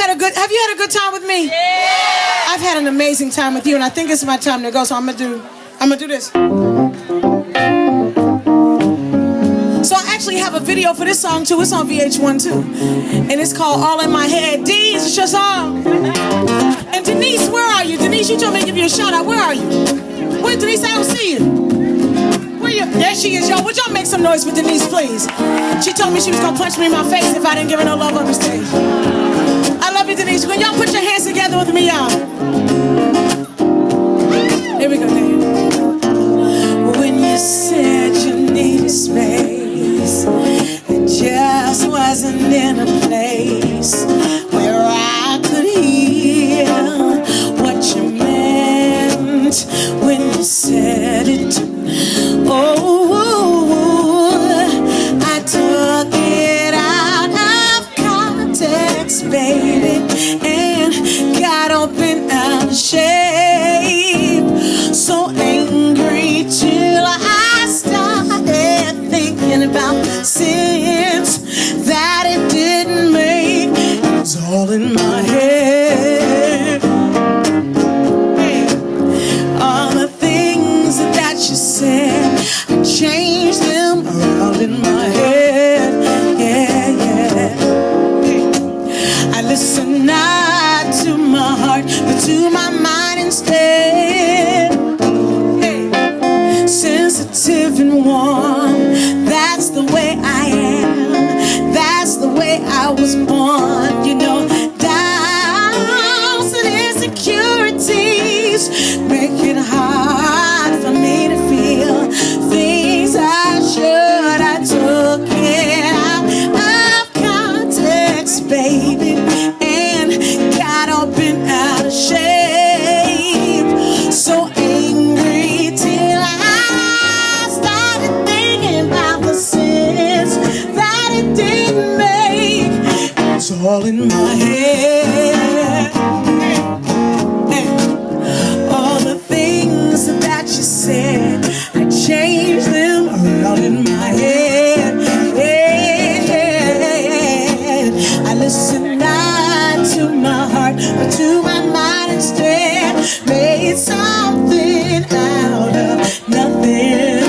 Have you had a good time with me? Yeah. I've had an amazing time with you, and I think it's my time to go, so I'm gonna do this. So I actually have a video for this song too. It's on VH1 too, and it's called All in My Head. Deez, it's your song. And Denise, where are you? Denise, you told me to give you a shout out. Where are you? Where, Denise? I don't see you. Where you? There she is, y'all. Would y'all make some noise for Denise, please? She told me she was gonna punch me in my face if I didn't give her no love on the stage. I love you, Denise. Can y'all put your hands together with me, y'all? Here we go, Dan. When you said you needed space, it just wasn't in a place where I could hear what you meant when you said it. Oh, I took it out of context, baby, and got up and out of shape. So angry till I started thinking about sense that it didn't make. It was all in my head. All the things that you said, I changed them around in my head. Yeah, yeah. I listen not to my heart, but to my mind instead. Hey. Sensitive and warm, that's the way I am. That's the way I was born, you know. Doubts and insecurities make it hard for me to feel things I should. I took it out of context, baby, and got up and out of shape. So angry till I started thinking about the sense that it didn't make. It's all in my head. All the things that you said, I changed them around in my head. I listened not to my heart, but to my mind instead. Made something out of nothing.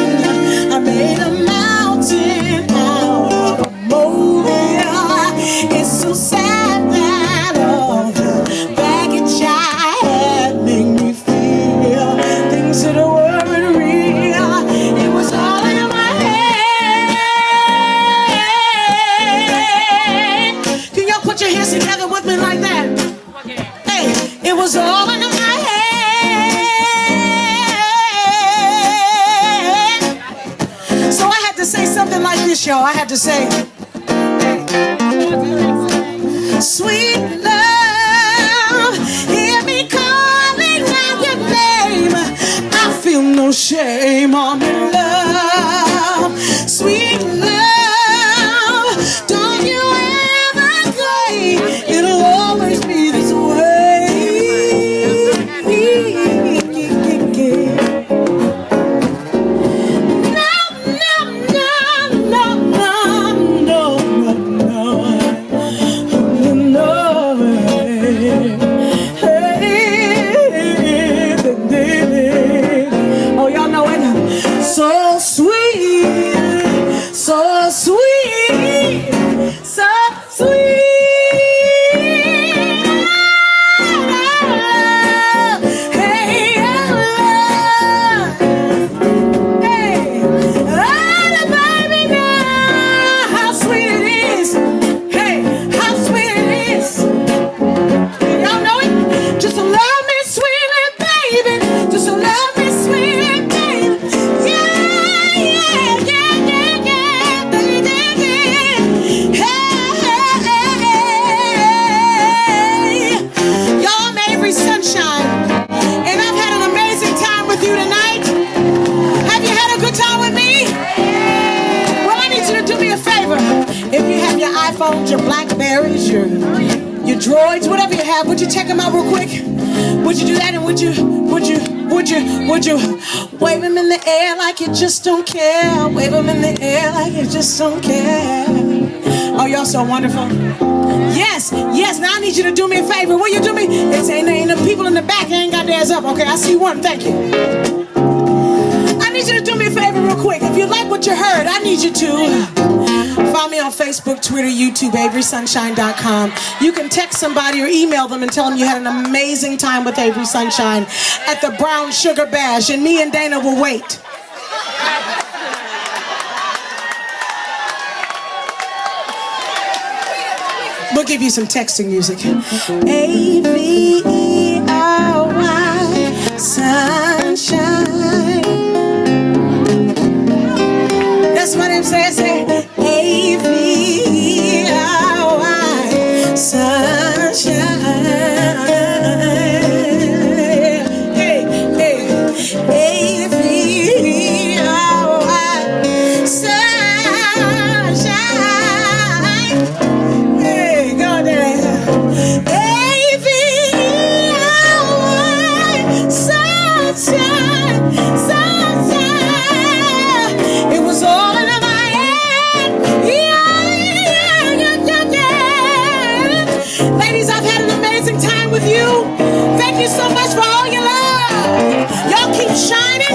I made a mountain out of a molehill. It's so sad that all the baggage I had made me feel things that weren't real. It was all in my head. Can y'all put your hands together with me like that? Hey, it was all in my head. So I had to say something like this, y'all. I had to say, sweet love, hear me calling out your name. I feel no shame, I'm in love. Sweet love, don't you ever go. It'll always be this way. So sweet, so sweet, so sweet. Hey, hey, oh, baby, now how sweet it is. Hey, how sweet it is. Y'all know it? Just love me sweetly, baby. Just love me sweetly, baby. Sunshine, and I've had an amazing time with you tonight. Have you had a good time with me? Well, I need you to do me a favor. If you have your iPhones, your Blackberries, your Droids, whatever you have, would you check them out real quick? Would you do that? And would you wave them in the air like you just don't care? Wave them in the air like you just don't care. Oh, y'all so wonderful. Yes, yes. Now I need you to do me a favor. Will you do me? It's ain't the people in the back ain't got theirs up. Okay, I see one. Thank you. I need you to do me a favor real quick. If you like what you heard, I need you to find me on Facebook, Twitter, YouTube, AverySunshine.com. You can text somebody or email them and tell them you had an amazing time with Avery Sunshine at the Brown Sugar Bash, and me and Dana will wait. We'll give you some texting music. A-V-E-R-Y, sunshine. That's what I'm saying. Say A-V-E-R-Y, sunshine. Hey, hey, A-V-E-R-Y, sunshine. Hey, go there. A-V-E-R-Y, sunshine, sunshine. It was all in my head. Yeah. Ladies, I've had an amazing time with you. Thank you so much for all your love. Y'all keep shining.